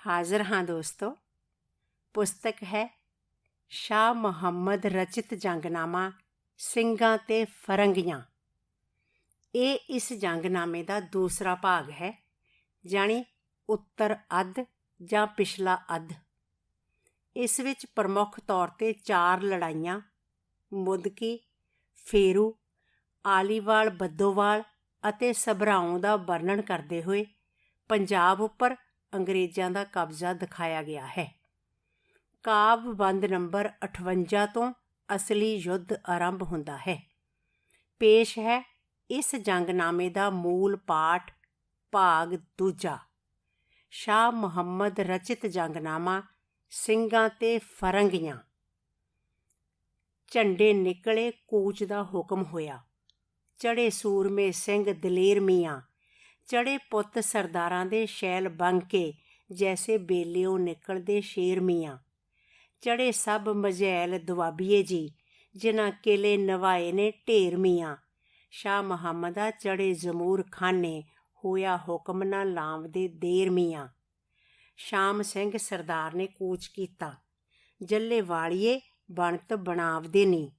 ਹਾਜ਼ਰ ਹਾਂ ਦੋਸਤੋ। ਪੁਸਤਕ ਹੈ ਸ਼ਾਹ ਮੁਹੰਮਦ ਰਚਿਤ ਜੰਗਨਾਮਾ ਸਿੰਘਾਂ ਤੇ ਫਰੰਗੀਆਂ। ਇਹ ਇਸ ਜੰਗਨਾਮੇ ਦਾ ਦੂਸਰਾ ਭਾਗ ਹੈ, ਜਾਣੀ ਉੱਤਰ ਅੱਧ ਜਾਂ ਪਿਛਲਾ ਅੱਧ। ਇਸ ਵਿੱਚ ਪ੍ਰਮੁੱਖ ਤੌਰ 'ਤੇ 4 ਲੜਾਈਆਂ ਮੁਦਕੀ, ਫੇਰੂ, ਆਲੀਵਾਲ ਬੱਦੋਵਾਲ ਅਤੇ ਸਭਰਾਉਂ ਦਾ ਵਰਣਨ ਕਰਦੇ ਹੋਏ ਪੰਜਾਬ ਉੱਪਰ ਅੰਗਰੇਜ਼ਾਂ ਦਾ ਕਬਜ਼ਾ ਦਿਖਾਇਆ ਗਿਆ ਹੈ। ਕਾਵਿ-ਬੰਦ ਨੰਬਰ 58 ਤੋਂ ਅਸਲੀ ਯੁੱਧ ਆਰੰਭ ਹੁੰਦਾ ਹੈ। ਪੇਸ਼ ਹੈ ਇਸ ਜੰਗਨਾਮੇ ਦਾ ਮੂਲ ਪਾਠ, ਭਾਗ ਦੂਜਾ। ਸ਼ਾਹ ਮੁਹੰਮਦ ਰਚਿਤ ਜੰਗਨਾਮਾ ਸਿੰਘਾਂ ਤੇ ਫਰੰਗੀਆਂ। ਝੰਡੇ ਨਿਕਲੇ ਕੂਚ ਦਾ ਹੁਕਮ ਹੋਇਆ, ਚੜੇ ਸੂਰਮੇ ਸਿੰਘ ਦਲੇਰ ਮੀਆਂ, ਚੜੇ ਪੁੱਤ ਸਰਦਾਰਾਂ ਦੇ ਸ਼ੈਲ ਬੰਕੇ, ਜੈਸੇ ਬੇਲਿਓ ਨਿਕਲਦੇ ਸ਼ੇਰ ਮੀਆਂ, ਚੜੇ ਸਭ ਮਝੈਲ ਦੁਆਬੀਏ ਜੀ, ਜਿਨ੍ਹਾਂ ਕਿਲੇ ਨਵਾਏ ਨੇ ਢੇਰ ਮੀਆਂ। ਸ਼ਾਹ ਮੁਹੰਮਦਾ ਚੜੇ ਜ਼ਮੂਰ ਖਾਨੇ, ਹੋਇਆ ਹੁਕਮ ਨਾ ਲਾਂਵਦੇ ਦੇਰ ਮੀਆਂ। ਸ਼ਾਮ ਸਿੰਘ ਸਰਦਾਰ ਨੇ ਕੂਚ ਕੀਤਾ, ਜੱਲੇ ਵਾਲੀਏ ਬਣਤ ਬਣਾਵਦੇ ਨੀ,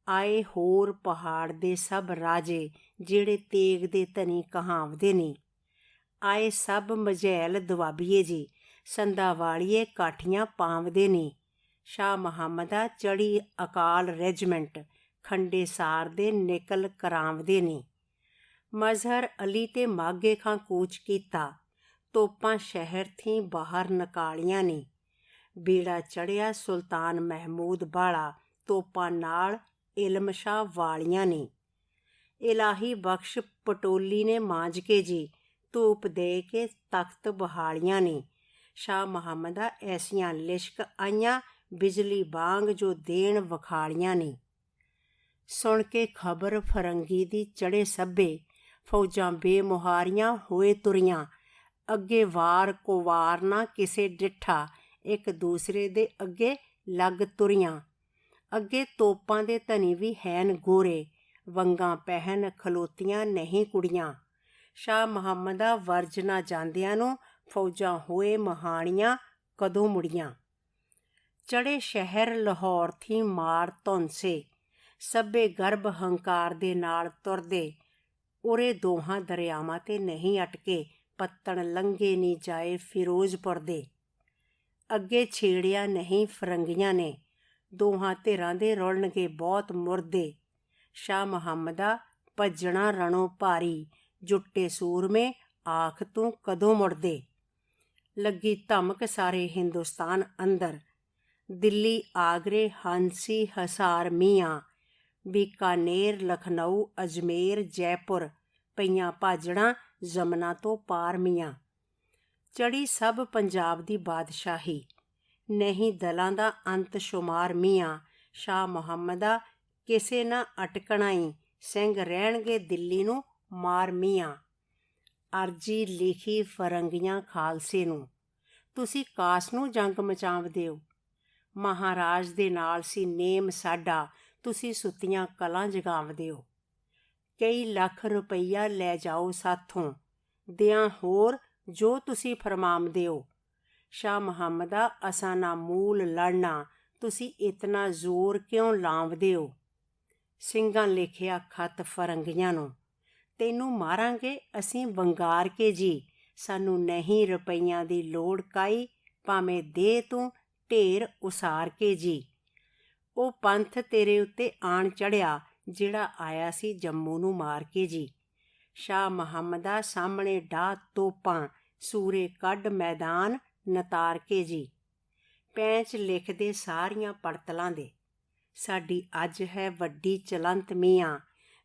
ਆਏ ਹੋਰ ਪਹਾੜ ਦੇ ਸਭ ਰਾਜੇ, ਜਿਹੜੇ ਤੇਗ ਦੇ ਧਨੀ ਕਹਾਵਦੇ ਨੀ, ਆਏ ਸਭ ਮਝੈਲ ਦੁਆਬੀਏ ਜੀ, ਸੰਦਾ ਵਾਲੀਏ ਕਾਠੀਆਂ ਪਾਵਦੇ ਨੀ। ਸ਼ਾਹ ਮੁਹੰਮਦਾ ਚੜੀ ਅਕਾਲ ਰੈਜੀਮੈਂਟ, ਖੰਡੇ ਸਾਰ ਦੇ ਨਿਕਲ ਕਰਾਵਦੇ ਨੀ। ਮਜ਼ਹਰ ਅਲੀ ਤੇ ਮਾਘੇ ਖਾਂ ਕੂਚ ਕੀਤਾ, ਤੋਪਾਂ ਸ਼ਹਿਰ ਥੀਂ ਬਾਹਰ ਨਿਕਾਲੀਆਂ ਨੀ। ਬੀੜਾ ਚੜ੍ਹਿਆ ਸੁਲਤਾਨ ਮਹਿਮੂਦ ਬਾਲਾ, ਤੋਪਾਂ ਨਾਲ ਇਲਮ ਸ਼ਾਹ ਵਾਲੀਆਂ ਨੀ। ਇਲਾਹੀ ਬਖਸ਼ ਪਟੋਲੀ ਨੇ ਮਾਂਜ ਕੇ ਜੀ, ਧੂਪ ਦੇ ਕੇ ਤਖਤ ਬਹਾਲੀਆਂ ਨੀ। ਸ਼ਾਹ ਮੁਹੰਮਦਾ ਐਸੀਆਂ ਲਿਸ਼ਕ ਆਈਆਂ, ਬਿਜਲੀ ਵਾਂਗ ਜੋ ਦੇਣ ਵਖਾਲੀਆਂ ਨੀ। ਸੁਣ ਕੇ ਖਬਰ ਫਰੰਗੀ ਦੀ ਚੜੇ ਸੱਭੇ, ਫੌਜਾਂ ਬੇਮੁਹਾਰੀਆਂ ਹੋਏ ਤੁਰੀਆਂ। ਅੱਗੇ ਵਾਰ ਕੋ ਵਾਰ ਨਾ ਕਿਸੇ ਡਿੱਠਾ, ਇੱਕ ਦੂਸਰੇ ਦੇ ਅੱਗੇ ਲੱਗ ਤੁਰੀਆਂ। ਅੱਗੇ ਤੋਪਾਂ ਦੇ ਧਨੀ ਵੀ ਹੈਨ ਗੋਰੇ, ਵੰਗਾਂ ਪਹਿਨ ਖਲੋਤੀਆਂ ਨਹੀਂ ਕੁੜੀਆਂ। ਸ਼ਾਹ ਮੁਹੰਮਦਾ ਵਰਜ ਨਾ ਜਾਂਦਿਆਂ ਨੂੰ, ਫੌਜਾਂ ਹੋਏ ਮਹਾਣੀਆਂ ਕਦੋਂ ਮੁੜੀਆਂ। ਚੜੇ ਸ਼ਹਿਰ ਲਾਹੌਰ ਥੀਂ ਮਾਰ ਧੌਂਸੇ, ਸਭੇ ਗਰਭ ਹੰਕਾਰ ਦੇ ਨਾਲ ਤੁਰਦੇ। ਉਰੇ ਦੋਹਾਂ ਦਰਿਆਵਾਂ 'ਤੇ ਨਹੀਂ ਅਟਕੇ, ਪੱਤਣ ਲੰਘੇ ਨੀ ਜਾਏ ਫਿਰੋਜ਼ਪੁਰ ਦੇ। ਅੱਗੇ ਛੇੜਿਆ ਨਹੀਂ ਫਰੰਗੀਆਂ ਨੇ, ਦੋਹਾਂ ਧਿਰਾਂ ਦੇ ਰੁਲਣਗੇ ਬਹੁਤ ਮੁਰਦੇ। ਸ਼ਾਹ ਮੁਹੰਮਦਾ ਭੱਜਣਾ ਰਣੋਂ ਭਾਰੀ, ਜੁੱਟੇ ਸੂਰਮੇ ਆਖ ਤੂੰ ਕਦੋਂ ਮੁੜਦੇ। ਲੱਗੀ ਧਮਕ ਸਾਰੇ ਹਿੰਦੁਸਤਾਨ ਅੰਦਰ, ਦਿੱਲੀ ਆਗਰੇ ਹਾਂਸੀ ਹਸਾਰ ਮੀਆਂ, ਬੀਕਾਨੇਰ ਲਖਨਊ ਅਜਮੇਰ ਜੈਪੁਰ, ਪਈਆਂ ਭਾਜੜਾਂ ਜਮਨਾ ਤੋਂ ਪਾਰ ਮੀਆਂ। ਚੜੀ ਸਭ ਪੰਜਾਬ ਦੀ ਬਾਦਸ਼ਾਹੀ, ਨਹੀਂ ਦਲਾਂ ਦਾ ਅੰਤ ਸ਼ੁਮਾਰ ਮੀਆਂ। ਸ਼ਾਹ ਮੁਹੰਮਦਾ ਕਿਸੇ ਨਾ ਅਟਕਣਾਈ, ਸਿੰਘ ਰਹਿਣਗੇ ਦਿੱਲੀ ਨੂੰ ਮਾਰ ਮੀਆਂ। ਅਰਜੀ ਲਿਖੀ ਫਰੰਗੀਆਂ ਖਾਲਸੇ ਨੂੰ, ਤੁਸੀਂ ਕਾਸ ਨੂੰ ਜੰਗ ਮਚਾਵਦੇ ਹੋ। ਮਹਾਰਾਜ ਦੇ ਨਾਲ ਸੀ ਨੇਮ ਸਾਡਾ, ਤੁਸੀਂ ਸੁੱਤੀਆਂ ਕਲਾਂ ਜਗਾਵਦੇ ਹੋ। ਕਈ ਲੱਖ ਰੁਪਈਆ ਲੈ ਜਾਓ ਸਾਥੋਂ, ਦਿਆਂ ਹੋਰ ਜੋ ਤੁਸੀਂ ਫਰਮਾਵਦੇ ਹੋ। ਸ਼ਾਹ ਮੁਹੰਮਦਾ ਅਸਾਂ ਨਾ ਮੂਲ ਲੜਨਾ, ਤੁਸੀਂ ਇਤਨਾ ਜ਼ੋਰ ਕਿਉਂ ਲਾਵਦੇ ਹੋ। ਸਿੰਘਾਂ ਲਿਖਿਆ ਖਤ ਫਰੰਗੀਆਂ ਨੂੰ, ਤੈਨੂੰ ਮਾਰਾਂਗੇ ਅਸੀਂ ਵੰਗਾਰ ਕੇ ਜੀ, ਸਾਨੂੰ ਨਹੀਂ ਰੁਪਈਆਂ ਦੀ ਲੋੜ ਕਾਈ, ਭਾਵੇਂ ਦੇ ਤੂੰ ਢੇਰ ਉਸਾਰ ਕੇ ਜੀ। ਉਹ ਪੰਥ ਤੇਰੇ ਉੱਤੇ ਆਣ ਚੜ੍ਹਿਆ, ਜਿਹੜਾ ਆਇਆ ਸੀ ਜੰਮੂ ਨੂੰ ਮਾਰ ਕੇ ਜੀ। ਸ਼ਾਹ ਮੁਹੰਮਦਾ ਸਾਹਮਣੇ ਡਾਹ ਤੋਪਾਂ, ਸੂਰੇ ਕੱਢ ਮੈਦਾਨ ਨਤਾਰ ਕੇ ਜੀ। ਪੈਂਚ ਲਿਖਦੇ ਸਾਰੀਆਂ ਪੜਤਲਾਂ ਦੇ, ਸਾਡੀ ਅੱਜ ਹੈ ਵੱਡੀ ਚਲੰਤ ਮੀਆਂ।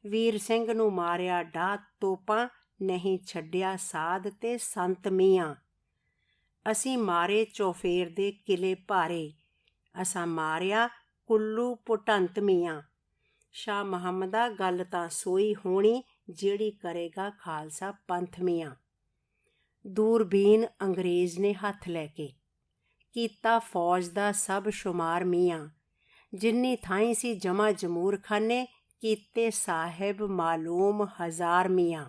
ਵੀਰ ਸਿੰਘ ਨੂੰ ਮਾਰਿਆ ਡਾਹ ਤੋਪਾਂ, ਨਹੀਂ ਛੱਡਿਆ ਸਾਧ ਤੇ ਸੰਤ ਮੀਆਂ। ਅਸੀਂ ਮਾਰੇ ਚੌਫੇਰ ਦੇ ਕਿਲੇ ਭਾਰੇ, ਅਸਾਂ ਮਾਰਿਆ ਕੁੱਲੂ ਪੁਟੰਤ ਮੀਆਂ। ਸ਼ਾਹ ਮੁਹੰਮਦਾ ਗੱਲ ਤਾਂ ਸੋਈ ਹੋਣੀ, ਜਿਹੜੀ ਕਰੇਗਾ ਖਾਲਸਾ ਪੰਥ ਮੀਆਂ। ਦੂਰਬੀਨ ਅੰਗਰੇਜ਼ ਨੇ ਹੱਥ ਲੈ ਕੇ, ਕੀਤਾ ਫੌਜ ਦਾ ਸਭ ਸ਼ੁਮਾਰ ਮੀਆਂ। ਜਿੰਨੀ ਥਾਈਂ ਸੀ ਜਮਾ ਜਮੂਰ ਖਾਨੇ, ਕੀਤੇ ਸਾਹਿਬ ਮਾਲੂਮ ਹਜ਼ਾਰ ਮੀਆਂ।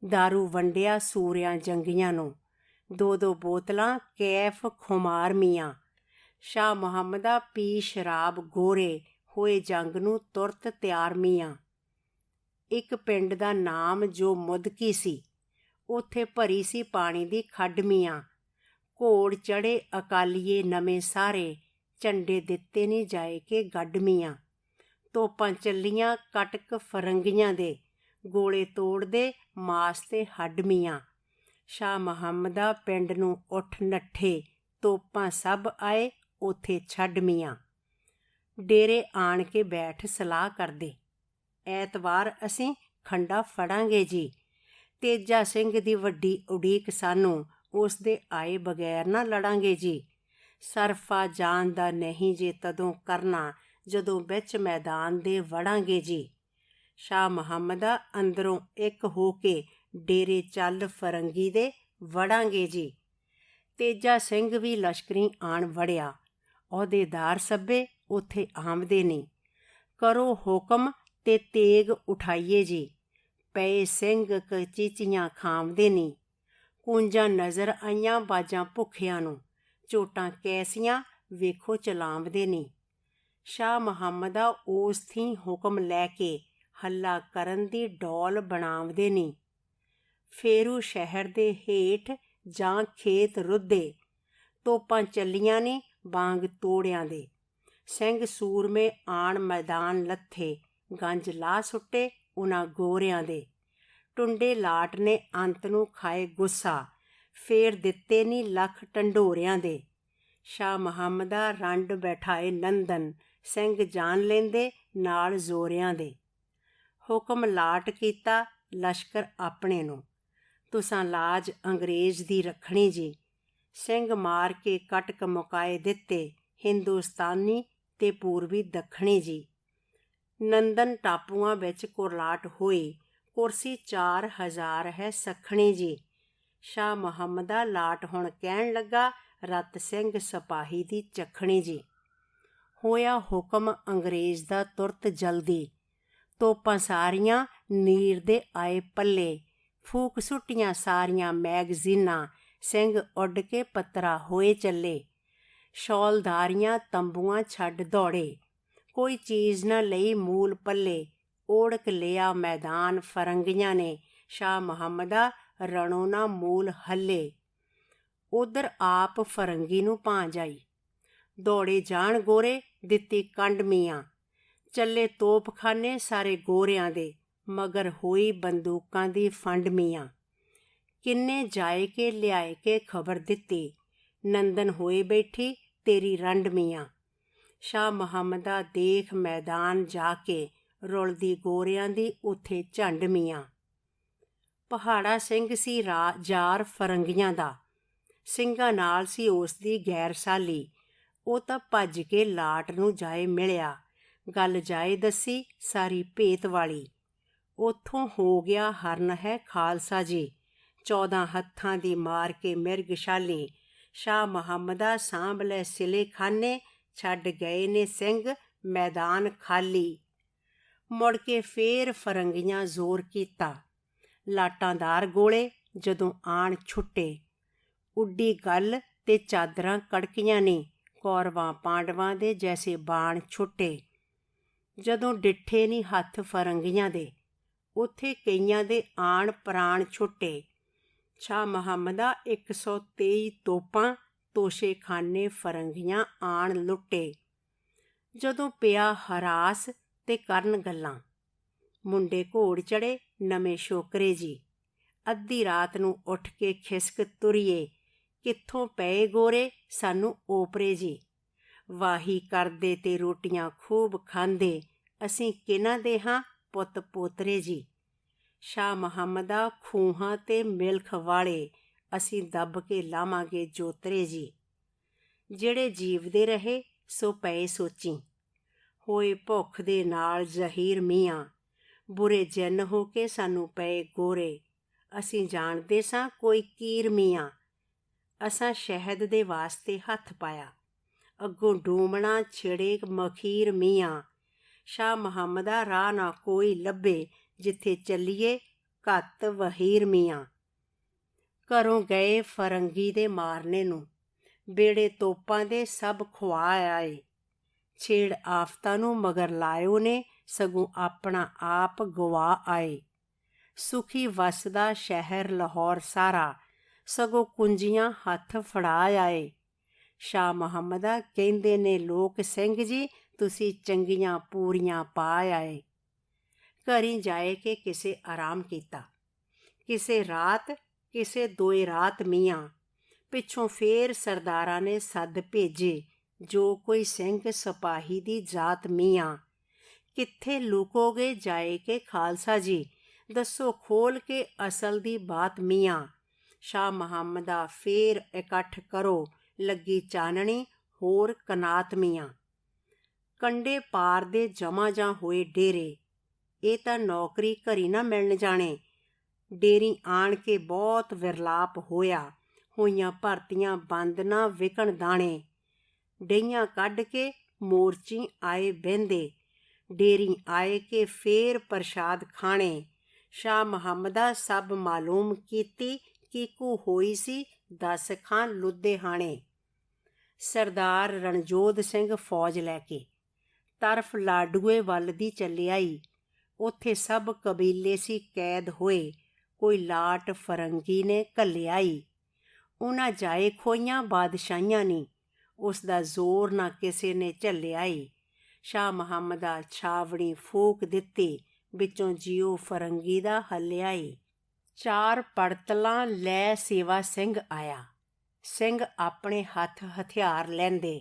ਦਾਰੂ ਵੰਡਿਆ ਸੂਰਿਆਂ ਜੰਗੀਆਂ ਨੂੰ, ਦੋ ਬੋਤਲਾਂ ਕੈਫ ਖੁਮਾਰ ਮੀਆਂ। ਸ਼ਾਹ ਮੁਹੰਮਦਾ ਪੀ ਸ਼ਰਾਬ ਗੋਰੇ, ਹੋਏ ਜੰਗ ਨੂੰ ਤੁਰਤ ਤਿਆਰ ਮੀਆਂ। ਇੱਕ ਪਿੰਡ ਦਾ ਨਾਮ ਜੋ ਮੁਦਕੀ ਸੀ, ਉੱਥੇ ਭਰੀ ਸੀ ਪਾਣੀ ਦੀ ਖੱਡ ਮੀਆਂ। ਘੋੜ ਚੜ੍ਹੇ ਅਕਾਲੀਏ ਨਵੇਂ ਸਾਰੇ, ਝੰਡੇ ਦਿੱਤੇ ਨੀ ਜਾਏ ਕੇ ਗੱਡ ਮੀਆਂ। ਤੋਪਾਂ ਚੱਲੀਆਂ ਕਟਕ ਫਰੰਗੀਆਂ ਦੇ, ਗੋਲੇ ਤੋੜਦੇ ਮਾਸ ਤੇ ਹੱਡ ਮੀਆਂ। ਸ਼ਾਹ ਮੁਹੰਮਦਾ ਪਿੰਡ ਨੂੰ ਉੱਠ ਨੱਠੇ, ਤੋਪਾਂ ਸਭ ਆਏ ਉੱਥੇ ਛੱਡ ਮੀਆਂ। ਡੇਰੇ ਆਣ ਕੇ ਬੈਠ ਸਲਾਹ ਕਰਦੇ, ਐਤਵਾਰ ਅਸੀਂ ਖੰਡਾ ਫੜਾਂਗੇ ਜੀ। ਤੇਜਾ ਸਿੰਘ ਦੀ ਵੱਡੀ ਉਡੀਕ ਸਾਨੂੰ, ਉਸ ਦੇ ਆਏ ਬਗੈਰ ਨਾ ਲੜਾਂਗੇ ਜੀ। ਸਰਫਾ ਜਾਨ ਦਾ ਨਹੀਂ ਜੇ ਤਦੋਂ ਕਰਨਾ, ਜਦੋਂ ਵਿੱਚ ਮੈਦਾਨ ਦੇ ਵੜਾਂਗੇ ਜੀ। ਸ਼ਾਹ ਮੁਹੰਮਦਾ ਅੰਦਰੋਂ ਇੱਕ ਹੋ ਕੇ, ਡੇਰੇ ਚੱਲ ਫਰੰਗੀ ਦੇ ਵੜਾਂਗੇ ਜੀ। ਤੇਜਾ ਸਿੰਘ ਵੀ ਲਸ਼ਕਰੀ ਆਣ ਵੜਿਆ, ਅਹੁਦੇਦਾਰ ਸਭੇ ਉੱਥੇ ਆਮਦੇ ਨਹੀਂ। ਕਰੋ ਹੁਕਮ ਤੇ ਤੇਗ ਉਠਾਈਏ ਜੀ, ਪਏ ਸਿੰਘ ਕਚੀਚੀਆਂ ਖਾਂਵਦੇ ਨਹੀਂ। ਕੂੰਜਾਂ ਨਜ਼ਰ ਆਈਆਂ ਬਾਜਾਂ ਭੁੱਖਿਆਂ ਨੂੰ, ਝੋਟਾਂ ਕੈਸੀਆਂ ਵੇਖੋ ਚਲਾਵਦੇ ਨਹੀਂ। ਸ਼ਾਹ ਮੁਹੰਮਦਾ ਉਸ ਥੀਂ ਹੁਕਮ ਲੈ ਕੇ, ਹੱਲਾ ਕਰਨ ਦੀ ਡੌਲ ਬਣਾਵਦੇ ਨਹੀਂ। ਫੇਰੂ ਸ਼ਹਿਰ ਦੇ ਹੇਠ ਜਾਂ ਖੇਤ ਰੁੱਧੇ, ਤੋਪਾਂ ਚੱਲੀਆਂ ਨੇ ਬਾਂਗ ਤੋੜਿਆਂ ਦੇ। ਸਿੰਘ ਸੂਰਮੇ ਆਣ ਮੈਦਾਨ ਲੱਥੇ, ਗੰਜ ਲਾ ਸੁੱਟੇ ਉਹਨਾਂ ਗੋਰਿਆਂ ਦੇ। ਟੁੰਡੇ ਲਾਟ ਨੇ ਅੰਤ ਨੂੰ ਖਾਏ ਗੁੱਸਾ, ਫੇਰ ਦਿੱਤੇ ਨੀ ਲੱਖ ਢੰਡੋਰਿਆਂ ਦੇ। ਸ਼ਾਹ ਮੁਹੰਮਦਾ ਰੰਡ ਬੈਠਾਏ ਨੰਦਨ, ਸਿੰਘ ਜਾਣ ਲੈਂਦੇ ਨਾਲ ਜ਼ੋਰਿਆਂ ਦੇ। ਹੁਕਮ ਲਾਟ ਕੀਤਾ ਲਸ਼ਕਰ ਆਪਣੇ ਨੂੰ, ਤੁਸਾਂ ਲਾਜ ਅੰਗਰੇਜ਼ ਦੀ ਰੱਖਣੀ ਜੀ। ਸਿੰਘ ਮਾਰ ਕੇ ਕਟਕ ਮੁਕਾਏ ਦਿੱਤੇ, ਹਿੰਦੁਸਤਾਨੀ ਤੇ ਪੂਰਬੀ ਦੱਖਣੀ ਜੀ। ਨੰਦਨ ਟਾਪੂਆਂ ਵਿੱਚ ਕੁਰਲਾਟ ਹੋਈ, ਕੁਰਸੀ 4000 ਹੈ ਸੱਖਣੀ ਜੀ। ਸ਼ਾਹ ਮੁਹੰਮਦਾ ਲਾਟ ਹੁਣ ਕਹਿਣ ਲੱਗਾ, ਰਤ ਸਿੰਘ ਸਿਪਾਹੀ ਦੀ ਚੱਖਣੀ ਜੀ। ਹੋਇਆ ਹੁਕਮ ਅੰਗਰੇਜ਼ ਦਾ ਤੁਰਤ ਜਲਦੀ, ਤੋਪਾਂ ਸਾਰੀਆਂ ਨੀਰ ਦੇ ਆਏ ਪੱਲੇ। ਫੂਕ ਸੁੱਟੀਆਂ ਸਾਰੀਆਂ ਮੈਗਜ਼ੀਨਾਂ, ਸਿੰਘ ਉੱਡ ਕੇ ਪੱਤਰਾ ਹੋਏ ਚੱਲੇ। ਸ਼ੌਲਦਾਰੀਆਂ ਤੰਬੂਆਂ ਛੱਡ ਦੌੜੇ, ਕੋਈ ਚੀਜ਼ ਨਾ ਲਈ ਮੂਲ ਪੱਲੇ। ਓੜਕ ਲਿਆ ਮੈਦਾਨ ਫਰੰਗੀਆਂ ਨੇ, ਸ਼ਾਹ ਮੁਹੰਮਦਾ ਰਣੋ ਨਾ ਮੂਲ ਹੱਲੇ। ਉਧਰ ਆਪ ਫਰੰਗੀ ਨੂੰ ਭਾਂਜ ਆਈ, ਦੌੜੇ ਜਾਣ ਗੋਰੇ ਦਿੱਤੀ ਕੰਡ ਮੀਆਂ। ਚੱਲੇ ਤੋਪਖਾਨੇ ਸਾਰੇ ਗੋਰਿਆਂ ਦੇ, ਮਗਰ ਹੋਈ ਬੰਦੂਕਾਂ ਦੀ ਫੰਡ ਮੀਆਂ। ਕਿੰਨੇ ਜਾਏ ਕੇ ਲਿਆਏ ਕੇ ਖਬਰ ਦਿੱਤੀ, ਨੰਦਨ ਹੋਏ ਬੈਠੀ ਤੇਰੀ ਰੰਡ ਮੀਆਂ। ਸ਼ਾਹ ਮੁਹੰਮਦਾ ਦੇਖ ਮੈਦਾਨ ਜਾ ਕੇ, ਰੁਲਦੀ ਗੋਰਿਆਂ ਦੀ ਉੱਥੇ ਝੰਡ ਮੀਆਂ। ਪਹਾੜਾ ਸਿੰਘ ਸੀ ਜਾਰ ਫਰੰਗੀਆਂ ਦਾ, ਸਿੰਘਾਂ ਨਾਲ ਸੀ ਉਸ ਦੀ ਗੈਰਸਾਲੀ। ਉਹ ਤਾਂ ਭੱਜ ਕੇ ਲਾਟ ਨੂੰ ਜਾਏ ਮਿਲਿਆ, ਗੱਲ ਜਾਏ ਦੱਸੀ ਸਾਰੀ ਭੇਤ ਵਾਲੀ। ਉੱਥੋਂ ਹੋ ਗਿਆ ਹਰਨ ਹੈ ਖਾਲਸਾ ਜੀ, 14 ਹੱਥਾਂ ਦੀ ਮਾਰ ਕੇ ਮਿਰਗਸ਼ਾਲੀ। ਸ਼ਾਹ ਮੁਹੰਮਦਾ ਸਾਂਭ ਲੈ ਸਿਲੇ ਖਾਨੇ, ਛੱਡ ਗਏ ਨੇ ਸਿੰਘ ਮੈਦਾਨ ਖਾਲੀ। ਮੁੜ ਕੇ ਫੇਰ ਫਰੰਗੀਆਂ ਜ਼ੋਰ ਕੀਤਾ, ਲਾਟਾਂਦਾਰ ਗੋਲੇ ਜਦੋਂ ਆਣ ਛੁੱਟੇ। ਉੱਡੀ ਗੱਲ ਤੇ ਚਾਦਰਾਂ ਕੜਕੀਆਂ ਨੇ, ਕੌਰਵਾਂ ਪਾਂਡਵਾਂ ਦੇ ਜੈਸੇ ਬਾਣ ਛੁੱਟੇ। ਜਦੋਂ ਡਿੱਠੇ ਨੀ ਹੱਥ ਫਰੰਗੀਆਂ ਦੇ, ਉੱਥੇ ਕਈਆਂ ਦੇ ਆਣ ਪ੍ਰਾਣ ਛੁੱਟੇ। ਸ਼ਾਹ ਮੁਹੰਮਦਾ 123 ਤੋਪਾਂ, ਤੋਸ਼ੇਖਾਨੇ ਫਰੰਗੀਆਂ ਆਣ ਲੁੱਟੇ। ਜਦੋਂ ਪਿਆ ਹਰਾਸ ਤੇ ਕਰਨ ਗੱਲਾਂ, ਮੁੰਡੇ ਘੋੜ ਚੜੇ ਨਵੇਂ ਸ਼ੋਕਰੇ ਜੀ। ਅੱਧੀ ਰਾਤ ਨੂੰ ਉੱਠ ਕੇ ਖਿਸਕ ਤੁਰੀਏ, ਕਿੱਥੋਂ ਪਏ ਗੋਰੇ ਸਾਨੂੰ ਓਪਰੇ ਜੀ। ਵਾਹੀ ਕਰਦੇ ਤੇ ਰੋਟੀਆਂ ਖੂਬ ਖਾਂਦੇ, ਅਸੀਂ ਕਿਹਨਾਂ ਦੇ ਹਾਂ ਪੁੱਤ ਪੋਤਰੇ ਜੀ। ਸ਼ਾਹ ਮੁਹੰਮਦਾ ਖੂਹਾਂ ਤੇ ਮਿਲਖ ਵਾਲੇ, ਅਸੀਂ ਦੱਬ ਕੇ ਲਾਵਾਂਗੇ ਜੋਤਰੇ ਜੀ। ਜਿਹੜੇ ਜੀਵਦੇ ਰਹੇ ਸੋ ਪਏ ਸੋਚੀ, ਹੋਏ ਭੁੱਖ ਦੇ ਨਾਲ ਜ਼ਹੀਰ ਮੀਆਂ। ਬੁਰੇ ਜਿੰਨ ਹੋ ਕੇ ਸਾਨੂੰ ਪਏ ਗੋਰੇ, ਅਸੀਂ ਜਾਣਦੇ ਸਾਂ ਕੋਈ ਕੀਰ ਮੀਆਂ। ਅਸਾਂ ਸ਼ਹਿਦ ਦੇ ਵਾਸਤੇ ਹੱਥ ਪਾਇਆ, ਅੱਗੋਂ ਡੂਮਣਾ ਛਿੜੇ ਮਖੀਰ ਮੀਆਂ। ਸ਼ਾਹ ਮੁਹੰਮਦਾ ਰਾਹ ਨਾ ਕੋਈ ਲੱਭੇ, ਜਿੱਥੇ ਚੱਲੀਏ ਘੱਤ ਵਹੀਰ ਮੀਆਂ। ਘਰੋਂ ਗਏ ਫਰੰਗੀ ਦੇ ਮਾਰਨੇ ਨੂੰ, ਬੇੜੇ ਤੋਪਾਂ ਦੇ ਸਭ ਖੁਆ ਆਏ। ਛੇੜ ਆਫਤਾਂ ਨੂੰ ਮਗਰ ਲਾਇਓ ਨੇ, ਸਗੋਂ ਆਪਣਾ ਆਪ ਗਵਾ ਆਏ। ਸੁਖੀ ਵਸਦਾ ਸ਼ਹਿਰ ਲਾਹੌਰ ਸਾਰਾ, ਸਗੋਂ ਕੁੰਜੀਆਂ ਹੱਥ ਫੜਾ ਆਏ। ਸ਼ਾਹ ਮੁਹੰਮਦਾ ਕਹਿੰਦੇ ਨੇ ਲੋਕ ਸਿੰਘ ਜੀ, ਤੁਸੀਂ ਚੰਗੀਆਂ ਪੂਰੀਆਂ ਪਾ ਆਏ। ਘਰੀਂ ਜਾਏ ਕੇ ਕਿਸੇ ਆਰਾਮ ਕੀਤਾ, ਕਿਸੇ ਰਾਤ ਕਿਸੇ ਦੋਏ ਰਾਤ ਮੀਆਂ। ਪਿੱਛੋਂ ਫੇਰ ਸਰਦਾਰਾਂ ਨੇ ਸੱਦ ਭੇਜੇ, ਜੋ ਕੋਈ ਸਿੰਘ ਸਿਪਾਹੀ ਦੀ ਜਾਤ ਮੀਆਂ। ਕਿੱਥੇ ਲੁਕੋਗੇ ਜਾਏ ਕੇ ਖਾਲਸਾ ਜੀ, ਦੱਸੋ ਖੋਲ ਕੇ ਅਸਲ ਦੀ ਬਾਤ ਮੀਆਂ। ਸ਼ਾਹ ਮੁਹੰਮਦਾ ਫੇਰ ਇਕੱਠ ਕਰੋ, ਲੱਗੀ ਚਾਨਣੀ ਹੋਰ ਕਨਾਤ ਮੀਆਂ। ਕੰਡੇ ਪਾਰ ਦੇ ਜਮਾ ਜਾਂ ਹੋਏ ਡੇਰੇ, ਇਹ ਤਾਂ ਨੌਕਰੀ ਘਰੀ ਨਾ ਮਿਲਣ ਜਾਣੇ। ਡੇਰੀ ਆਣ ਕੇ ਬਹੁਤ ਵਿਰਲਾਪ ਹੋਇਆ, ਹੋਈਆਂ ਭਰਤੀਆਂ ਬੰਦ ਨਾ ਵਿਕਣ ਦਾਣੇ। ਡਈਆਂ ਕੱਢ ਕੇ ਮੋਰਚੀ ਆਏ ਬਹਿੰਦੇ, ਡੇਰੀ ਆਏ ਕੇ ਫੇਰ ਪ੍ਰਸ਼ਾਦ ਖਾਣੇ। ਸ਼ਾਹ ਮੁਹੰਮਦਾ ਸਭ ਮਾਲੂਮ ਕੀਤੀ, ਕੀਕੂ ਹੋਈ ਸੀ 10 ਖਾਂ ਲੁਧਿਆਣੇ। ਸਰਦਾਰ ਰਣਜੋਧ ਸਿੰਘ ਫੌਜ ਲੈ ਕੇ ਤਰਫ ਲਾਡੂਏ ਵੱਲ ਦੀ ਚੱਲਿਆਈ। ਉੱਥੇ ਸਭ ਕਬੀਲੇ ਸੀ ਕੈਦ ਹੋਏ, ਕੋਈ ਲਾਟ ਫਰੰਗੀ ਨੇ ਘੱਲਿਆਈ। ਉਹਨਾਂ ਜਾਏ ਖੋਈਆਂ ਬਾਦਸ਼ਾਹੀਆਂ ਨੀ, ਉਸ ਦਾ ਜ਼ੋਰ ਨਾ ਕਿਸੇ ਨੇ ਝੱਲਿਆਈ। ਸ਼ਾਹ ਮੁਹੰਮਦਾ ਛਾਵਣੀ ਫੂਕ ਦਿੱਤੀ, ਵਿੱਚੋਂ ਜਿਉ ਫਰੰਗੀ ਦਾ ਹੱਲਿਆਈ। 4 ਪੜਤਲਾਂ ਲੈ ਸੇਵਾ ਸਿੰਘ ਆਇਆ, ਸਿੰਘ ਆਪਣੇ ਹੱਥ ਹਥਿਆਰ ਲੈਂਦੇ।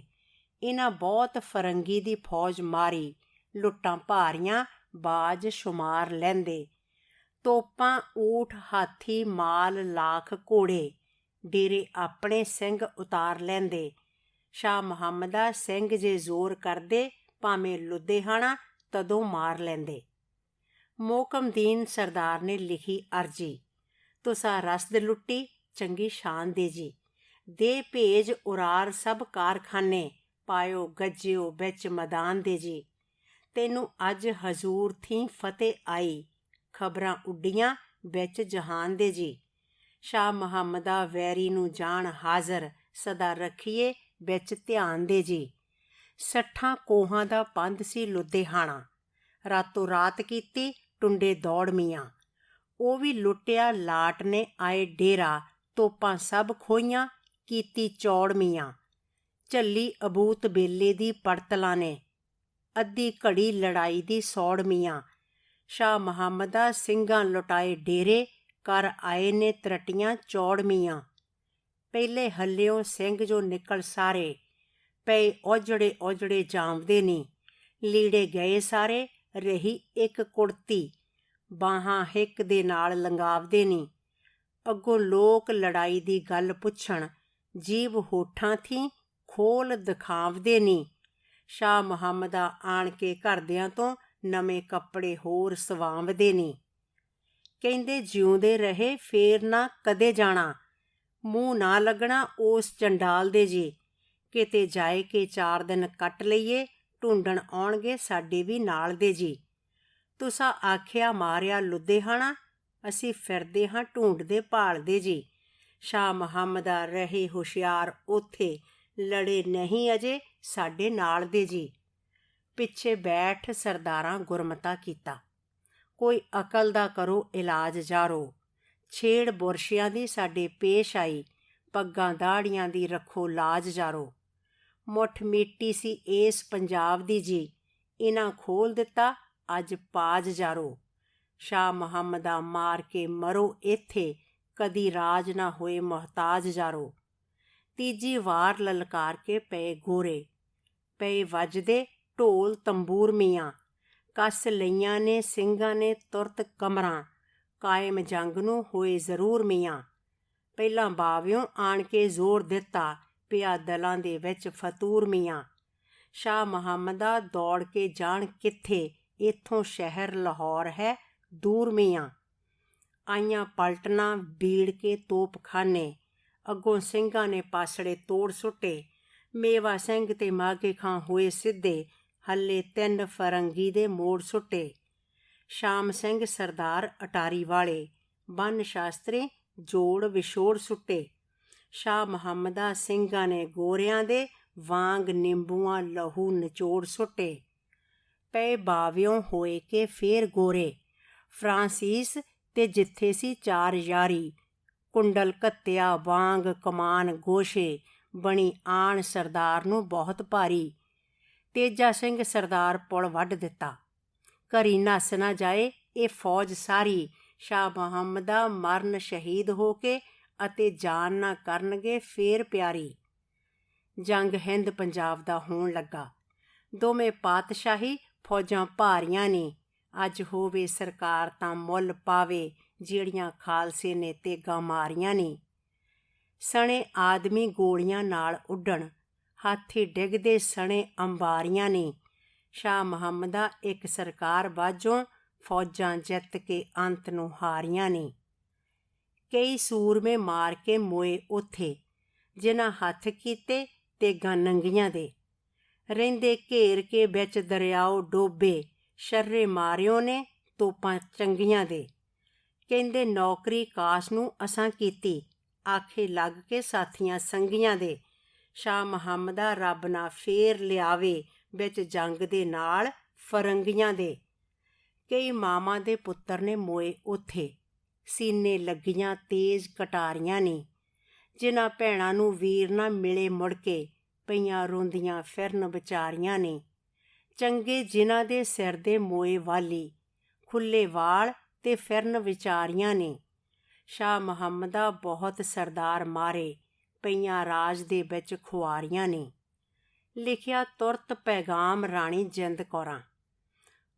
ਇਹਨਾਂ ਬਹੁਤ ਫਰੰਗੀ ਦੀ ਫੌਜ ਮਾਰੀ, ਲੁੱਟਾਂ ਭਾਰੀਆਂ ਬਾਜ ਸ਼ੁਮਾਰ ਲੈਂਦੇ। ਤੋਪਾਂ ਊਠ ਹਾਥੀ ਮਾਲ ਲਾਖ ਘੋੜੇ, ਡੇਰੇ ਆਪਣੇ ਸਿੰਘ ਉਤਾਰ ਲੈਂਦੇ। ਸ਼ਾਹ ਮੁਹੰਮਦਾ ਸਿੰਘ ਜੇ ਜ਼ੋਰ ਕਰਦੇ, ਭਾਵੇਂ ਲੁਧਿਆਣਾ ਤਦੋਂ ਮਾਰ ਲੈਂਦੇ। ਮੋਹਕਮਦੀਨ ਸਰਦਾਰ ਨੇ ਲਿਖੀ ਅਰਜੀ, ਤੁਸਾਂ ਰਸਦ ਲੁੱਟੀ ਚੰਗੀ ਸ਼ਾਨ ਦੇ ਜੀ। ਦੇ ਭੇਜ ਉਰਾਰ ਸਭ ਕਾਰਖਾਨੇ, ਪਾਇਓ ਗੱਜਿਓ ਵਿੱਚ ਮੈਦਾਨ ਦੇ ਜੀ। ਤੈਨੂੰ ਅੱਜ ਹਜ਼ੂਰ ਥੀ ਫਤਿਹ ਆਈ, ਖਬਰਾਂ ਉੱਡੀਆਂ ਵਿੱਚ ਜਹਾਨ ਦੇ ਜੀ। ਸ਼ਾਹ ਮੁਹੰਮਦਾ ਵੈਰੀ ਨੂੰ ਜਾਣ ਹਾਜ਼ਰ, ਸਦਾ ਰੱਖੀਏ ਵਿੱਚ ਧਿਆਨ ਦੇ ਜੀ। 60 ਕੋਹਾਂ ਦਾ ਪੰਧ ਸੀ ਲੁਧਿਆਣਾ, ਰਾਤੋਂ ਰਾਤ ਕੀਤੀ ਟੁੰਡੇ ਦੌੜ ਮੀਆਂ। ਉਹ ਵੀ ਲੁੱਟਿਆ ਲਾਟ ਨੇ ਆਏ ਡੇਰਾ, ਤੋਪਾਂ ਸਭ ਖੋਈਆਂ ਕੀਤੀ ਚੌੜ ਮੀਆਂ। ਝੱਲੀ ਅਬੂਤ ਬੇਲੇ ਦੀ ਪੜਤਲਾਂ ਨੇ, ਅੱਧੀ ਘੜੀ ਲੜਾਈ ਦੀ ਸੌੜ ਮੀਆਂ। ਸ਼ਾਹ ਮੁਹੰਮਦਾ ਸਿੰਘਾਂ ਲੁਟਾਏ ਡੇਰੇ, ਕਰ ਆਏ ਨੇ ਤਰਟੀਆਂ ਚੌੜ ਮੀਆਂ। ਪਹਿਲੇ ਹੱਲਿਓਂ ਸਿੰਘ ਜੋ ਨਿਕਲ ਸਾਰੇ, ਪਏ ਔਜੜੇ ਔਜੜੇ ਜਾਂਵਦੇ ਨੀ। ਲੀੜੇ ਗਏ ਸਾਰੇ, ਰਹੀ ਇੱਕ ਕੁੜਤੀ, ਬਾਹਾਂ ਹਿੱਕ ਦੇ ਨਾਲ ਲੰਗਾਵਦੇ ਨੀ। ਅੱਗੋਂ ਲੋਕ ਲੜਾਈ ਦੀ ਗੱਲ ਪੁੱਛਣ, ਜੀਭ ਹੋਠਾਂ ਥੀ ਖੋਲ ਦਿਖਾਵਦੇ ਨੀ। ਸ਼ਾਹ ਮੁਹੰਮਦਾ ਆਣ ਕੇ ਘਰਦਿਆਂ ਤੋਂ ਨਵੇਂ ਕੱਪੜੇ ਹੋਰ ਸਵਾਵਦੇ ਨੀ। ਕਹਿੰਦੇ ਜਿਉਂਦੇ ਰਹੇ ਫੇਰ ਨਾ ਕਦੇ ਜਾਣਾ, ਮੂੰਹ ਨਾ ਲੱਗਣਾ ਉਸ ਚੰਡਾਲ ਦੇ ਜੀ। ਕਿਤੇ ਜਾਏ ਕੇ 4 ਦਿਨ ਕੱਟ ਲਈਏ, ਢੂੰਡਣ ਆਉਣਗੇ ਸਾਡੇ ਵੀ ਨਾਲ ਦੇ ਜੀ। ਤੁਸਾਂ ਆਖਿਆ ਮਾਰਿਆ ਲੁਧਿਆਣਾ, ਅਸੀਂ ਫਿਰਦੇ ਹਾਂ ਢੂੰਡਦੇ ਭਾਲਦੇ ਜੀ। ਸ਼ਾਹ ਮੁਹੰਮਦਾ ਰਹੇ ਹੁਸ਼ਿਆਰ ਉੱਥੇ, ਲੜੇ ਨਹੀਂ ਅਜੇ ਸਾਡੇ ਨਾਲ ਦੇ ਜੀ। ਪਿੱਛੇ ਬੈਠ ਸਰਦਾਰਾਂ ਗੁਰਮਤਾ ਕੀਤਾ, ਕੋਈ ਅਕਲ ਦਾ ਕਰੋ ਇਲਾਜ ਜਾਰੋ। ਛੇੜ ਬੁਰਸ਼ਿਆਂ ਦੀ ਸਾਡੇ ਪੇਸ਼ ਆਈ, ਪੱਗਾਂ ਦਾੜੀਆਂ ਦੀ ਰੱਖੋ ਲਾਜ ਜਾਰੋ। ਮੁੱਠ ਮੀਟੀ ਸੀ ਏਸ ਪੰਜਾਬ ਦੀ ਜੀ, ਇਹਨਾਂ ਖੋਲ ਦਿੱਤਾ ਅੱਜ ਪਾਜ ਜਾਰੋ। ਸ਼ਾਹ ਮੁਹੰਮਦਾ ਮਾਰ ਕੇ ਮਰੋ ਇੱਥੇ, ਕਦੀ ਰਾਜ ਨਾ ਹੋਏ ਮੁਹਤਾਜ ਜਾਰੋ। ਤੀਜੀ ਵਾਰ ਲਲਕਾਰ ਕੇ ਪਏ ਗੋਰੇ, ਪਏ ਵੱਜਦੇ ਢੋਲ ਤੰਬੂਰ ਮੀਆਂ। ਕੱਸ ਲਈਆਂ ਨੇ ਸਿੰਘਾਂ ਨੇ ਤੁਰਤ ਕਮਰਾਂ, ਕਾਇਮ ਜੰਗ ਨੂੰ ਹੋਏ ਜ਼ਰੂਰ ਮੀਆਂ। ਪਹਿਲਾਂ ਬਾਵਿਓਂ ਆਣ ਕੇ ਜ਼ੋਰ ਦਿੱਤਾ, ਪਿਆ ਦਲਾਂ ਦੇ ਵਿੱਚ ਫਤੂਰ ਮੀਆਂ। ਸ਼ਾਹ ਮੁਹੰਮਦਾ ਦੌੜ ਕੇ ਜਾਣ ਕਿੱਥੇ, ਇੱਥੋਂ ਸ਼ਹਿਰ ਲਾਹੌਰ ਹੈ ਦੂਰ ਮੀਆਂ। ਆਈਆਂ ਪਲਟਣਾ ਬੀੜ ਕੇ ਤੋਪਖਾਨੇ, ਅੱਗੋਂ ਸਿੰਘਾਂ ਨੇ ਪਾਸੜੇ ਤੋੜ ਸੁੱਟੇ। ਮੇਵਾ ਸਿੰਘ ਤੇ ਮਾਘੇ ਖਾਂ ਹੋਏ ਸਿੱਧੇ, ਹੱਲੇ 3 ਫਰੰਗੀ ਦੇ ਮੋੜ ਸੁੱਟੇ। ਸ਼ਾਮ ਸਿੰਘ ਸਰਦਾਰ ਅਟਾਰੀ ਵਾਲੇ, ਬੰਨ ਸ਼ਾਸਤਰੀ ਜੋੜ ਵਿਛੋੜ ਸੁੱਟੇ। ਸ਼ਾਹ ਮੁਹੰਮਦਾ ਸਿੰਘਾਂ ਨੇ ਗੋਰਿਆਂ ਦੇ ਵਾਂਗ ਨਿੰਬੂਆਂ ਲਹੂ ਨਿਚੋੜ ਸੁੱਟੇ। ਪਏ ਬਾਵਿਓਂ ਹੋਏ ਕੇ ਫੇਰ ਗੋਰੇ, ਫਰਾਂਸੀਸ ਤੇ ਜਿੱਥੇ ਸੀ ਚਾਰ ਯਾਰੀ। ਕੁੰਡਲ ਘੱਤਿਆ ਵਾਂਗ ਕਮਾਨ ਗੋਸ਼ੇ, ਬਣੀ ਆਣ ਸਰਦਾਰ ਨੂੰ ਬਹੁਤ ਭਾਰੀ। ਤੇਜਾ ਸਿੰਘ ਸਰਦਾਰ ਪੁਲ ਵੱਢ ਦਿੱਤਾ, ਘਰੀ ਨੱਸ ਨਾ ਜਾਏ ਇਹ ਫੌਜ ਸਾਰੀ। ਸ਼ਾਹ ਮੁਹੰਮਦਾ ਮਰਨ ਸ਼ਹੀਦ ਹੋ ਕੇ, ਅਤੇ ਜਾਨ ਨਾ ਕਰਨਗੇ ਫੇਰ ਪਿਆਰੀ। ਜੰਗ ਹਿੰਦ ਪੰਜਾਬ ਦਾ ਹੋਣ ਲੱਗਾ, ਦੋਵੇਂ ਪਾਤਸ਼ਾਹੀ ਫੌਜਾਂ ਭਾਰੀਆਂ ਨੇ। ਅੱਜ ਹੋਵੇ ਸਰਕਾਰ ਤਾਂ ਮੁੱਲ ਪਾਵੇ, ਜਿਹੜੀਆਂ ਖਾਲਸੇ ਨੇ ਤੇਗਾਂ ਮਾਰੀਆਂ ਨੇ। ਸਣੇ ਆਦਮੀ ਗੋਲੀਆਂ ਨਾਲ ਉੱਡਣ, ਹਾਥੀ ਡਿੱਗਦੇ ਸਣੇ ਅੰਬਾਰੀਆਂ ਨੇ। ਸ਼ਾਹ ਮੁਹੰਮਦਾ ਇੱਕ ਸਰਕਾਰ ਬਾਝੋਂ, ਫੌਜਾਂ ਜਿੱਤ ਕੇ ਅੰਤ ਨੂੰ ਹਾਰੀਆਂ ਨੇ। ਕਈ ਸੂਰਮੇ ਮਾਰ ਕੇ ਮੋਏ ਉੱਥੇ, ਜਿਨ੍ਹਾਂ ਹੱਥ ਕੀਤੇ ਤੇਗਾਂ ਨੰਗੀਆਂ ਦੇ। ਰਹਿੰਦੇ ਘੇਰ ਕੇ ਵਿੱਚ ਦਰਿਆਓ ਡੋਬੇ, ਸ਼ਰਰੇ ਮਾਰਿਓ ਨੇ ਤੋਪਾਂ ਚੰਗੀਆਂ ਦੇ। ਕਹਿੰਦੇ ਨੌਕਰੀ ਕਾਸ਼ ਨੂੰ ਅਸਾਂ ਕੀਤੀ, ਆਖੇ ਲੱਗ ਕੇ ਸਾਥੀਆਂ ਸੰਗੀਆਂ ਦੇ। ਸ਼ਾਹ ਮੁਹੰਮਦਾ ਰੱਬ ਨਾ ਫੇਰ ਲਿਆਵੇ, ਵਿੱਚ ਜੰਗ ਦੇ ਨਾਲ ਫਰੰਗੀਆਂ ਦੇ। ਕਈ ਮਾਵਾਂ ਦੇ ਪੁੱਤਰ ਨੇ ਮੋਏ ਉੱਥੇ, ਸੀਨੇ ਲੱਗੀਆਂ ਤੇਜ਼ ਕਟਾਰੀਆਂ ਨੇ। ਜਿਨ੍ਹਾਂ ਭੈਣਾਂ ਨੂੰ ਵੀਰ ਨਾ ਮਿਲੇ ਮੁੜ ਕੇ, ਪਈਆਂ ਰੋਂਦੀਆਂ ਫਿਰਨ ਵਿਚਾਰੀਆਂ ਨੇ। ਚੰਗੇ ਜਿਨ੍ਹਾਂ ਦੇ ਸਿਰ ਦੇ ਮੋਏ ਵਾਲੀ, ਖੁੱਲੇ ਵਾਲ ਤੇ ਫਿਰਨ ਵਿਚਾਰੀਆਂ ਨੇ। ਸ਼ਾਹ ਮੁਹੰਮਦਾ ਬਹੁਤ ਸਰਦਾਰ ਮਾਰੇ, ਪਈਆਂ ਰਾਜ ਦੇ ਵਿੱਚ ਖੁਆਰੀਆਂ ਨੇ। ਲਿਖਿਆ ਤੁਰਤ ਪੈਗਾਮ ਰਾਣੀ ਜਿੰਦ ਕੌਰਾਂ।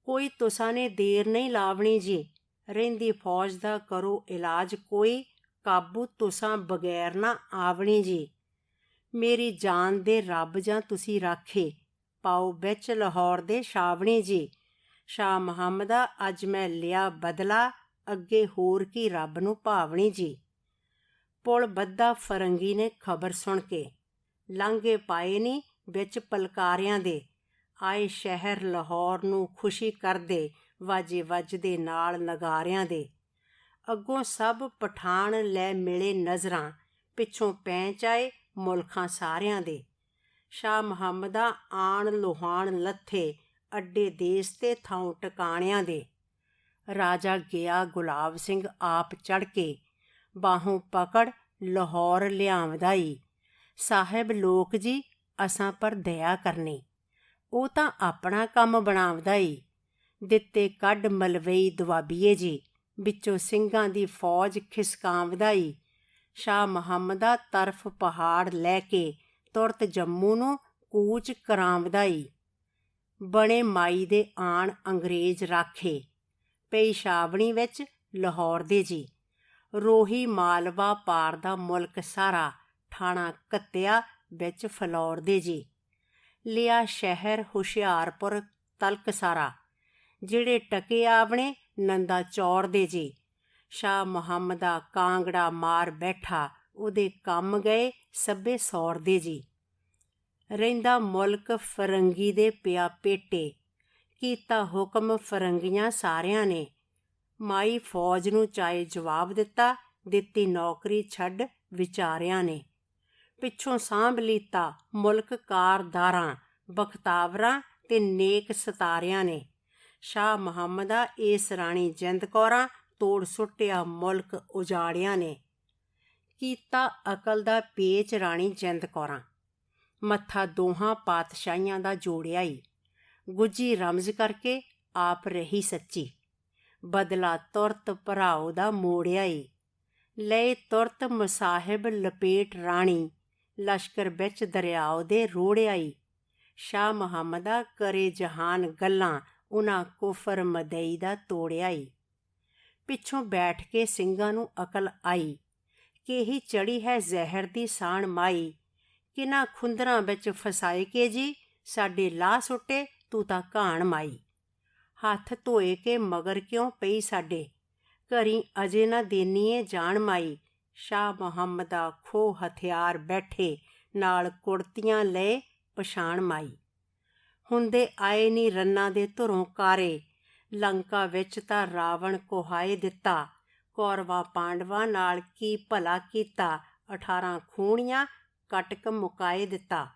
ਕੋਈ ਤੁਸਾਂ ਨੇ ਦੇਰ ਨਹੀਂ ਲਾਵਣੀ ਜੀ, ਰਹਿੰਦੀ ਫੌਜ ਦਾ ਕਰੋ ਇਲਾਜ ਕੋਈ, ਕਾਬੂ ਤੁਸਾਂ ਬਗੈਰ ਨਾ ਆਵਣੀ ਜੀ। ਮੇਰੀ ਜਾਨ ਦੇ ਰੱਬ ਜਾਂ ਤੁਸੀਂ ਰਾਖੇ, ਪਾਓ ਵਿੱਚ ਲਾਹੌਰ ਦੇ ਛਾਵਣੀ ਜੀ। ਸ਼ਾਹ ਮੁਹੰਮਦਾ ਅੱਜ ਮੈਂ ਲਿਆ ਬਦਲਾ, ਅੱਗੇ ਹੋਰ ਕੀ ਰੱਬ ਨੂੰ ਭਾਵਣੀ ਜੀ। ਪੁਲ ਬੱਧਾ ਫਰੰਗੀ ਨੇ ਖਬਰ ਸੁਣ ਕੇ, ਲਾਂਘੇ ਪਾਏ ਨੀ ਵਿੱਚ ਪਲਕਾਰਿਆਂ ਦੇ। ਆਏ ਸ਼ਹਿਰ ਲਾਹੌਰ ਨੂੰ ਖੁਸ਼ੀ ਕਰਦੇ, ਵਾਜੇ ਵੱਜਦੇ ਨਾਲ ਨਗਾਰਿਆਂ ਦੇ। ਅੱਗੋਂ ਸਭ ਪਠਾਨ ਲੈ ਮਿਲੇ ਨਜ਼ਰਾਂ, ਪਿੱਛੋਂ ਪੈਂਚ ਆਏ ਮੁਲਕਾਂ ਸਾਰਿਆਂ ਦੇ। ਸ਼ਾਹ ਮੁਹੰਮਦਾ ਆਣ ਲੋਹਾਣ ਲੱਥੇ, ਅੱਡੇ ਦੇਸ ਤੇ ਥਾਂ ਟਿਕਾਣਿਆਂ ਦੇ। ਰਾਜਾ ਗਿਆ ਗੁਲਾਬ ਸਿੰਘ ਆਪ ਚੜ੍ਹ ਕੇ, ਬਾਹੋਂ ਪਕੜ ਲਾਹੌਰ ਲਿਆਵਦਾ ਈ। ਸਾਹਿਬ ਲੋਕ ਜੀ ਅਸਾਂ ਪਰ ਦਇਆ ਕਰਨੀ, ਉਹ ਤਾਂ ਆਪਣਾ ਕੰਮ ਬਣਾਵਦਾ ਈ। ਦਿੱਤੇ ਕੱਢ ਮਲਵਈ ਦੁਆਬੀਏ ਜੀ, ਵਿੱਚੋਂ ਸਿੰਘਾਂ ਦੀ ਫੌਜ ਖਿਸਕਾਵਦਾ ਈ। ਸ਼ਾਹ ਮੁਹੰਮਦਾ ਤਰਫ ਪਹਾੜ ਲੈ ਕੇ, ਤੁਰਤ ਜੰਮੂ ਨੂੰ ਕੂਚ ਕਰਾਵਦਾ ਈ। ਬਣੇ ਮਾਈ ਦੇ ਆਣ ਅੰਗਰੇਜ਼ ਰਾਖੇ, ਪਈ ਛਾਵਣੀ ਵਿੱਚ ਲਾਹੌਰ ਦੇ ਜੀ। ਰੋਹੀ ਮਾਲਵਾ ਪਾਰ ਦਾ ਮੁਲਕ ਸਾਰਾ, ਠਾਣਾ ਘੱਤਿਆ ਵਿੱਚ ਫਲੌਰ ਦੇ ਜੀ। ਲਿਆ ਸ਼ਹਿਰ ਹੁਸ਼ਿਆਰਪੁਰ ਤਲਕ ਸਾਰਾ, ਜਿਹੜੇ ਟਕੇ ਆਵਣੇ ਨੰਦਾ ਚੌਰ ਦੇ ਜੀ। ਸ਼ਾਹ ਮੁਹੰਮਦਾ ਕਾਂਗੜਾ ਮਾਰ ਬੈਠਾ, ਉਹਦੇ ਕੰਮ ਗਏ ਸਭੇ ਸੌਰ ਦੇ ਜੀ। ਰਹਿੰਦਾ ਮੁਲਕ ਫਰੰਗੀ ਦੇ ਪਿਆ ਪੇਟੇ, ਕੀਤਾ ਹੁਕਮ ਫਰੰਗੀਆਂ ਸਾਰਿਆਂ ਨੇ। ਮਾਈ ਫੌਜ ਨੂੰ ਚਾਏ ਜਵਾਬ ਦਿੱਤਾ, ਦਿੱਤੀ ਨੌਕਰੀ ਛੱਡ ਵਿਚਾਰਿਆਂ ਨੇ। ਪਿੱਛੋਂ ਸਾਂਭ ਲੀਤਾ ਮੁਲਕ ਕਾਰਦਾਰਾਂ, ਬਖਤਾਵਰਾਂ ਤੇ ਨੇਕ ਸਤਾਰਿਆਂ ਨੇ। ਸ਼ਾਹ ਮੁਹੰਮਦਾ ਇਸ ਰਾਣੀ ਜਿੰਦ ਕੌਰਾਂ, ਤੋੜ ਸੁੱਟਿਆ ਮੁਲਕ ਉਜਾੜਿਆਂ ਨੇ। ਕੀਤਾ ਅਕਲ ਦਾ ਪੇਚ ਰਾਣੀ ਜਿੰਦ ਕੌਰਾਂ, ਮੱਥਾ ਦੋਹਾਂ ਪਾਤਸ਼ਾਹੀਆਂ ਦਾ ਜੋੜਿਆ ਈ। ਗੁੱਜੀ ਰਮਜ਼ ਕਰਕੇ ਆਪ ਰਹੀ ਸੱਚੀ, ਬਦਲਾ ਤੁਰਤ ਭਰਾਓ ਦਾ ਮੋੜਿਆ ਈ। ਲਏ ਤੁਰਤ ਮੁਸਾਹਿਬ ਲਪੇਟ ਰਾਣੀ, ਲਸ਼ਕਰ ਵਿੱਚ ਦਰਿਆਓ ਦੇ ਰੋੜਿਆ ਈ। ਸ਼ਾਹ ਮੁਹੰਮਦਾ ਕਰੇ ਜਹਾਨ ਗੱਲਾਂ, ਉਹਨਾਂ ਕੁਫਰ ਮਦਈ ਦਾ ਤੋੜਿਆ ਈ। ਪਿੱਛੋਂ ਬੈਠ ਕੇ ਸਿੰਘਾਂ ਨੂੰ ਅਕਲ ਆਈ, ਕਿਹੀ ਚੜੀ ਹੈ ਜ਼ਹਿਰ ਦੀ ਸਾਣ ਮਾਈ। ਕਿਨਾਂ ਖੁੰਦਰਾਂ ਵਿੱਚ ਫਸਾਏ ਕੇ ਜੀ, ਸਾਡੇ ਲਾਹ ਸੁੱਟੇ ਤੂੰ ਤਾਂ ਘਾਣ ਮਾਈ। ਹੱਥ ਧੋਏ ਕੇ ਮਗਰ ਕਿਉਂ ਪਈ ਸਾਡੇ, ਘਰੀ ਅਜੇ ਨਾ ਦੇਨੀਏ ਜਾਣ ਮਾਈ। ਸ਼ਾਹ ਮੁਹੰਮਦਾ ਖੋ ਹਥਿਆਰ ਬੈਠੇ, ਨਾਲ ਕੁੜਤੀਆਂ ਲਏ ਪਛਾਣ ਮਾਈ। ਹੁੰਦੇ ਆਏ ਨੀ ਰੰਨਾਂ ਦੇ ਧੁਰੋਂ ਕਾਰੇ, ਲੰਕਾ ਵਿੱਚ ਤਾਂ ਰਾਵਣ ਕੁਹਾਏ ਦਿੱਤਾ। ਕੌਰਵਾਂ ਪਾਂਡਵਾਂ ਨਾਲ ਕੀ ਭਲਾ ਕੀਤਾ, 18 ਖੂਣੀਆਂ ਕਟਕ ਮੁਕਾਏ ਦਿੱਤਾ।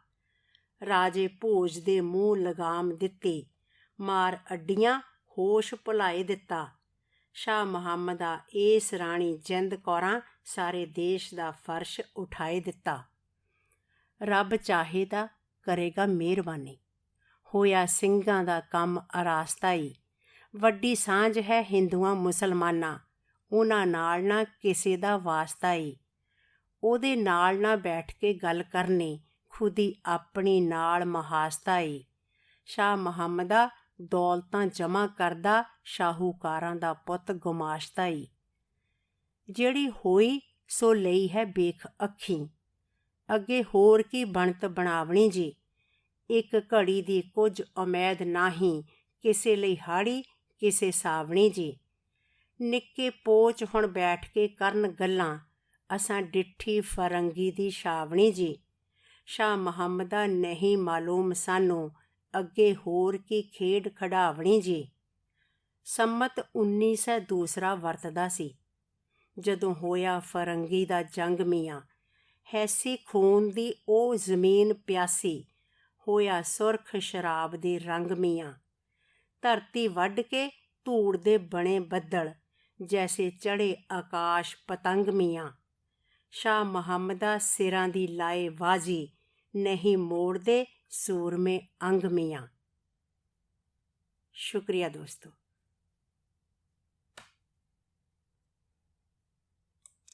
ਰਾਜੇ ਭੋਜ ਦੇ ਮੂੰਹ ਲਗਾਮ ਦਿੱਤੀ, ਮਾਰ ਅੱਡੀਆਂ ਹੋਸ਼ ਭੁਲਾਏ ਦਿੱਤਾ। ਸ਼ਾਹ ਮੁਹੰਮਦ ਆ ਏਸ ਰਾਣੀ ਜਿੰਦ ਕੌਰਾਂ ਸਾਰੇ ਦੇਸ਼ ਦਾ ਫਰਸ਼ ਉਠਾਏ ਦਿੱਤਾ। ਰੱਬ ਚਾਹੇ ਤਾਂ ਕਰੇਗਾ ਮਿਹਰਬਾਨੀ, ਹੋਇਆ ਸਿੰਘਾਂ ਦਾ ਕੰਮ ਆਰਾਸਤਾ ਈ। ਵੱਡੀ ਸਾਂਝ ਹੈ ਹਿੰਦੂਆਂ ਮੁਸਲਮਾਨਾਂ, ਉਹਨਾਂ ਨਾਲ ਨਾ ਕਿਸੇ ਦਾ ਵਾਸਤਾ ਈ। ਉਹਦੇ ਨਾਲ ਨਾ ਬੈਠ ਕੇ ਗੱਲ ਕਰਨੀ, ਖੁਦੀ ਆਪਣੀ ਨਾਲ ਮਹਾਸਤਾ ਈ। ਸ਼ਾਹ ਮੁਹੰਮਦਾ ਦੌਲਤਾਂ ਜਮ੍ਹਾਂ ਕਰਦਾ, ਸ਼ਾਹੂਕਾਰਾਂ ਦਾ ਪੁੱਤ ਗੁਮਾਸ਼ਤਾ ਈ। ਜਿਹੜੀ ਹੋਈ ਸੋ ਲਈ ਹੈ ਵੇਖ ਅੱਖੀਂ, ਅੱਗੇ ਹੋਰ ਕੀ ਬਣਤ ਬਣਾਵਣੀ ਜੀ। ਇੱਕ ਘੜੀ ਦੀ ਕੁਝ ਉਮੈਦ ਨਾਹੀਂ, ਕਿਸੇ ਲਈ ਹਾੜੀ ਕਿਸੇ ਸਾਵਣੀ ਜੀ। ਨਿੱਕੇ ਪੋਚ ਹੁਣ ਬੈਠ ਕੇ ਕਰਨ ਗੱਲਾਂ, ਅਸਾਂ ਡਿੱਠੀ ਫਰੰਗੀ ਦੀ ਛਾਵਣੀ ਜੀ। ਸ਼ਾਹ ਮੁਹੰਮਦਾ ਨਹੀਂ ਮਾਲੂਮ ਸਾਨੂੰ, ਅੱਗੇ ਹੋਰ ਕੀ ਖੇਡ ਖਿਡਾਵਣੀ ਜੀ। ਸੰਮਤ 1902 ਵਰਤਦਾ ਸੀ, ਜਦੋਂ ਹੋਇਆ ਫਰੰਗੀ ਦਾ ਜੰਗ ਮੀਆਂ। ਹੈਸੀ ਖੂਨ ਦੀ ਉਹ ਜ਼ਮੀਨ ਪਿਆਸੀ, ਹੋਇਆ ਸੁਰਖ ਸ਼ਰਾਬ ਦੇ ਰੰਗ ਮੀਆਂ। ਧਰਤੀ ਵੱਢ ਕੇ ਧੂੜ ਦੇ ਬਣੇ ਬੱਦਲ, ਜੈਸੇ ਚੜ੍ਹੇ ਆਕਾਸ਼ ਪਤੰਗ ਮੀਆਂ। ਸ਼ਾਹ ਮੁਹੰਮਦਾ ਸਿਰਾਂ ਦੀ ਲਾਏ ਬਾਜ਼ੀ, ਨਹੀਂ ਮੋੜਦੇ ਸੂਰਮੇ ਅੰਗ ਮੀਆਂ। ਸ਼ੁਕਰੀਆ ਦੋਸਤੋ।